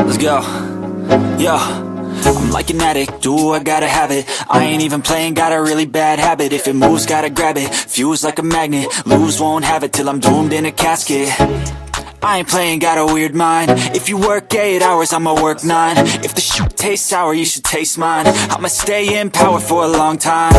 Let's go. Yo, I'm like an addict, do I gotta have it. I ain't even playing, got a really bad habit. If it moves, gotta grab it, fuse like a magnet. Lose, won't have it till I'm doomed in a casket. I ain't playing, got a weird mind. If you work 8 hours, I'ma work 9. If the shit tastes sour, you should taste mine. I'ma stay in power for a long time.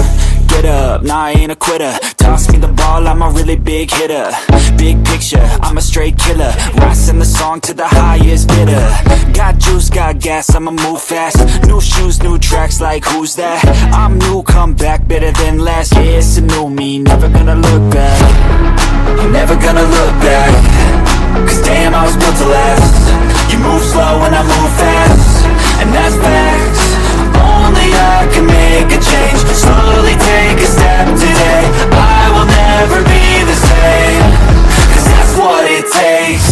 Get up, nah, I ain't a quitter. Toss me the ball, I'm a really big hitter. Big picture, I'm a straight killer. Rising the song to the highest bidder. Got juice, got gas, I'ma move fast. New shoes, new tracks, like who's that? I'm new, come back, better than last. Yeah, it's a new me, never gonna look back. I'm never gonna look back. Cause damn, I was built to last. You move slow and I move fast, and that's facts. Only I can make a change. Slowly take a step today. I will never be the same, cause that's what it takes.